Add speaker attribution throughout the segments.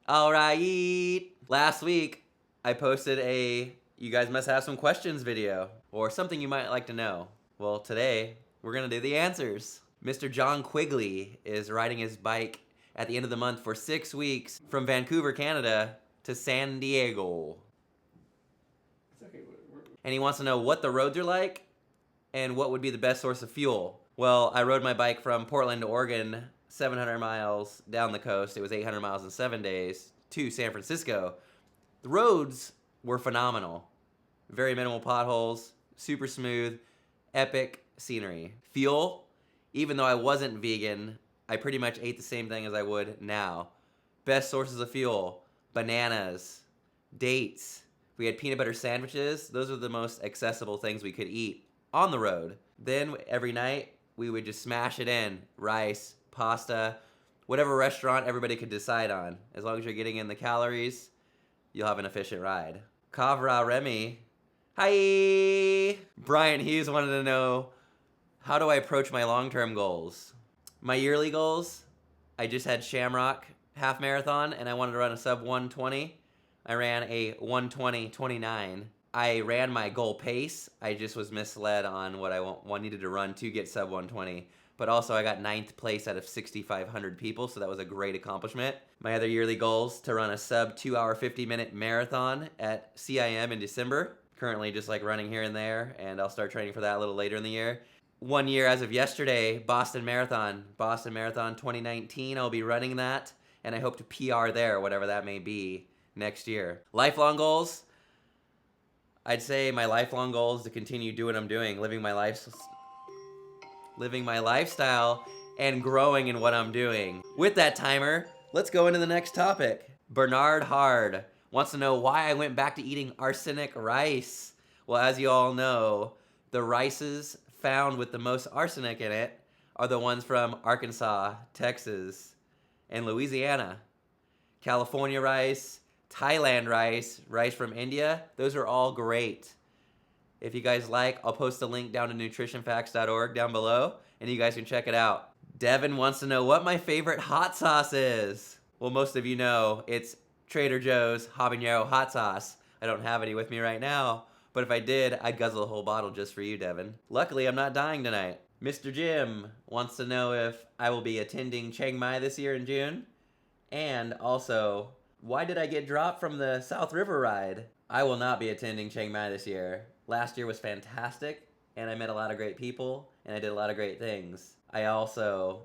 Speaker 1: All right. Last week, I posted a "You guys must have some questions" video, or something you might like to know. Well, today, we're going to do the answers. Mr. John Quigley is riding his bike at the end of the month for 6 weeks from Vancouver, Canada to San Diego. And he wants to know what the roads are like and what would be the best source of fuel. Well, I rode my bike from Portland to Oregon, 700 miles down the coast. It was 800 miles in 7 days to San Francisco. The roads were phenomenal. Very minimal potholes, super smooth, epic scenery. Fuel, even though I wasn't vegan, I pretty much ate the same thing as I would now. Best sources of fuel: bananas, dates. We had peanut butter sandwiches. Those were the most accessible things we could eat on the road. Then every night, we would just smash it in. Rice, pasta, whatever restaurant everybody could decide on. As long as you're getting in the calories, you'll have an efficient ride. Kavra Remy. Hi! Brian Hughes wanted to know, how do I approach my long-term goals? My yearly goals, I just had Shamrock half marathon, and I wanted to run a sub 120. I ran a 120.29. I ran my goal pace. I just was misled on what I needed to run to get sub 120. But also I got 9th place out of 6,500 people, so that was a great accomplishment. My other yearly goals: to run a sub 2 hour 50-minute marathon at CIM in December. Currently just like running here and there, and I'll start training for that a little later in the year. 1 year as of yesterday, Boston Marathon 2019. I'll be running that, and I hope to PR there, whatever that may be, next year. Lifelong goals: I'd say my lifelong goal is to continue doing what I'm doing, living my lifestyle and growing in what I'm doing. With that timer, let's go into the next topic. Bernard Hard wants to know why I went back to eating arsenic rice. Well, as you all know, the rices found with the most arsenic in it are the ones from Arkansas, Texas, and Louisiana. California rice, Thailand rice, rice from India, those are all great. If you guys like, I'll post a link down to nutritionfacts.org down below, and you guys can check it out. Devin wants to know what my favorite hot sauce is. Well, most of you know it's Trader Joe's habanero hot sauce. I don't have any with me right now, but if I did, I'd guzzle a whole bottle just for you, Devin. Luckily, I'm not dying tonight. Mr. Jim wants to know if I will be attending Chiang Mai this year in June, and also, why did I get dropped from the South River ride? I will not be attending Chiang Mai this year. Last year was fantastic, and I met a lot of great people, and I did a lot of great things. I also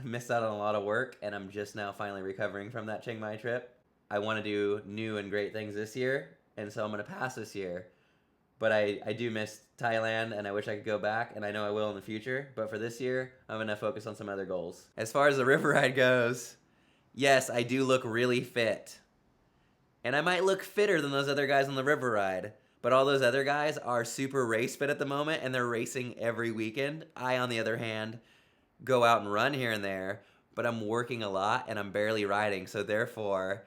Speaker 1: missed out on a lot of work, and I'm just now finally recovering from that Chiang Mai trip. I want to do new and great things this year, and so I'm going to pass this year. But I do miss Thailand, and I wish I could go back, and I know I will in the future. But for this year, I'm going to focus on some other goals. As far as the river ride goes, yes, I do look really fit. And I might look fitter than those other guys on the river ride. But all those other guys are super race fit at the moment, and they're racing every weekend. I, on the other hand, go out and run here and there, but I'm working a lot, and I'm barely riding. So therefore,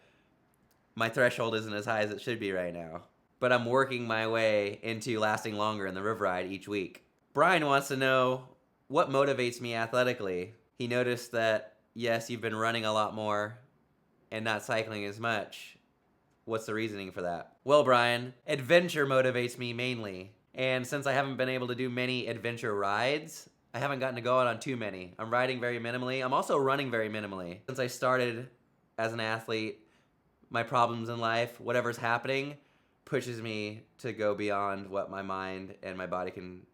Speaker 1: my threshold isn't as high as it should be right now. But I'm working my way into lasting longer in the river ride each week. Brian wants to know what motivates me athletically. He noticed that, yes, you've been running a lot more and not cycling as much. What's the reasoning for that? Well, Brian, adventure motivates me mainly. And since I haven't been able to do many adventure rides, I haven't gotten to go out on too many. I'm riding very minimally. I'm also running very minimally. Since I started as an athlete, my problems in life, whatever's happening, pushes me to go beyond what my mind and my body can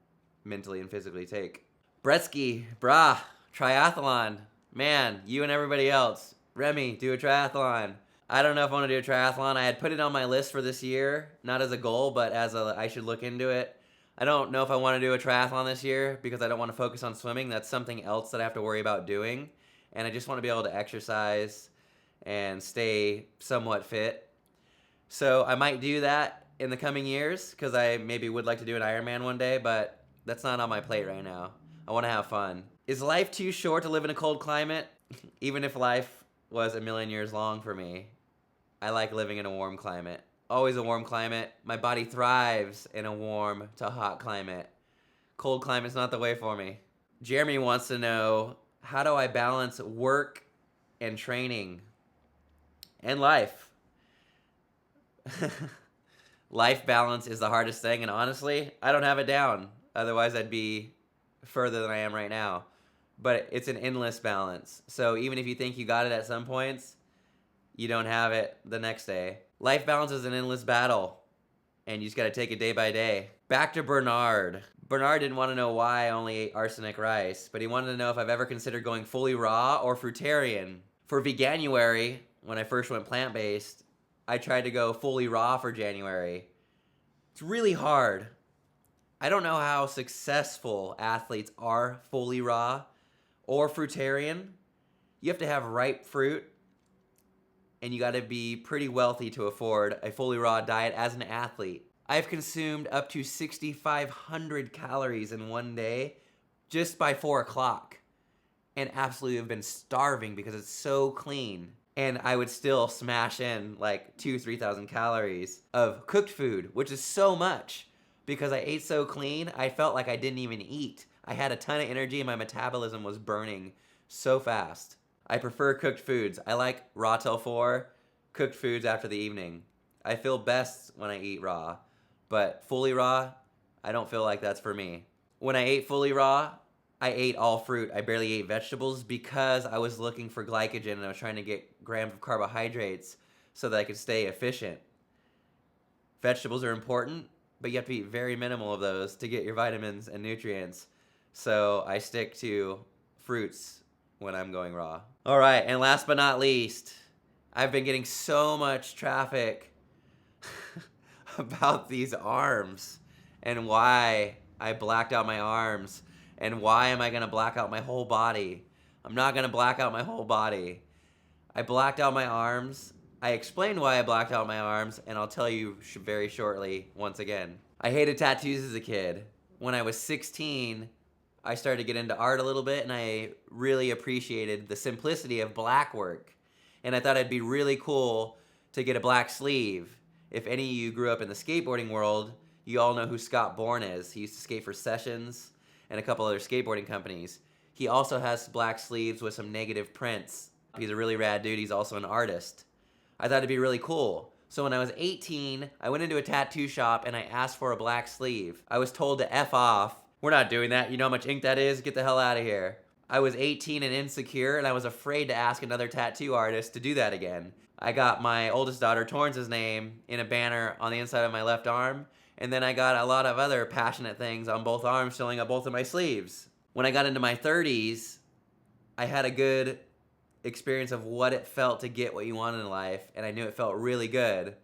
Speaker 1: mentally and physically take. Bretsky, brah, triathlon. Man, you and everybody else. Remy, do a triathlon. I don't know if I want to do a triathlon. I had put it on my list for this year, not as a goal, but as I should look into it. I don't know if I want to do a triathlon this year because I don't want to focus on swimming. That's something else that I have to worry about doing. And I just want to be able to exercise and stay somewhat fit. So I might do that in the coming years because I maybe would like to do an Ironman one day, but that's not on my plate right now. I want to have fun. Is life too short to live in a cold climate? Even if life was a million years long for me, I like living in a warm climate. Always a warm climate. My body thrives in a warm to hot climate. Cold climate's not the way for me. Jeremy wants to know, how do I balance work and training? and life. Life balance is the hardest thing, and honestly, I don't have it down. Otherwise, I'd be further than I am right now. But it's an endless balance. So even if you think you got it at some points, you don't have it the next day. Life balance is an endless battle, and you just got to take it day by day. Back to Bernard. Bernard didn't want to know why I only ate arsenic rice, but he wanted to know if I've ever considered going fully raw or fruitarian. For Veganuary, when I first went plant-based, I tried to go fully raw for January. It's really hard. I don't know how successful athletes are fully raw or fruitarian. You have to have ripe fruit, and you got to be pretty wealthy to afford a fully raw diet as an athlete. I've consumed up to 6,500 calories in one day just by 4 o'clock, and absolutely have been starving because it's so clean. And I would still smash in like 2,000-3,000 calories of cooked food, which is so much. Because I ate so clean, I felt like I didn't even eat. I had a ton of energy and my metabolism was burning so fast. I prefer cooked foods. I like raw till 4, cooked foods after the evening. I feel best when I eat raw, but fully raw, I don't feel like that's for me. When I ate fully raw, I ate all fruit. I barely ate vegetables because I was looking for glycogen and I was trying to get grams of carbohydrates so that I could stay efficient. Vegetables are important, but you have to eat very minimal of those to get your vitamins and nutrients. So I stick to fruits when I'm going raw. All right, and last but not least, I've been getting so much traffic about these arms and why I blacked out my arms and why am I gonna black out my whole body. I'm not gonna black out my whole body. I blacked out my arms. I explained why I blacked out my arms, and I'll tell you very shortly once again. I hated tattoos as a kid. When I was 16, I started to get into art a little bit, and I really appreciated the simplicity of black work. And I thought it'd be really cool to get a black sleeve. If any of you grew up in the skateboarding world, you all know who Scott Bourne is. He used to skate for Sessions and a couple other skateboarding companies. He also has black sleeves with some negative prints. He's a really rad dude. He's also an artist. I thought it'd be really cool. So when I was 18, I went into a tattoo shop and I asked for a black sleeve. I was told to F off. We're not doing that. You know how much ink that is? Get the hell out of here. I was 18 and insecure, and I was afraid to ask another tattoo artist to do that again. I got my oldest daughter, Torrance's name, in a banner on the inside of my left arm, and then I got a lot of other passionate things on both arms filling up both of my sleeves. When I got into my 30s, I had a good experience of what it felt to get what you want in life, and I knew it felt really good.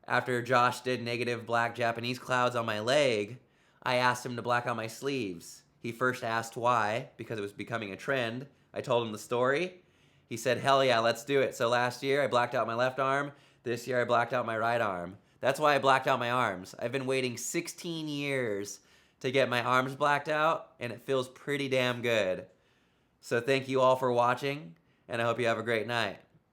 Speaker 1: After Josh did negative black Japanese clouds on my leg, I asked him to black out my sleeves. He first asked why, because it was becoming a trend. I told him the story. He said, hell yeah, let's do it. So last year I blacked out my left arm. This year I blacked out my right arm. That's why I blacked out my arms. I've been waiting 16 years to get my arms blacked out, and it feels pretty damn good. So thank you all for watching, and I hope you have a great night.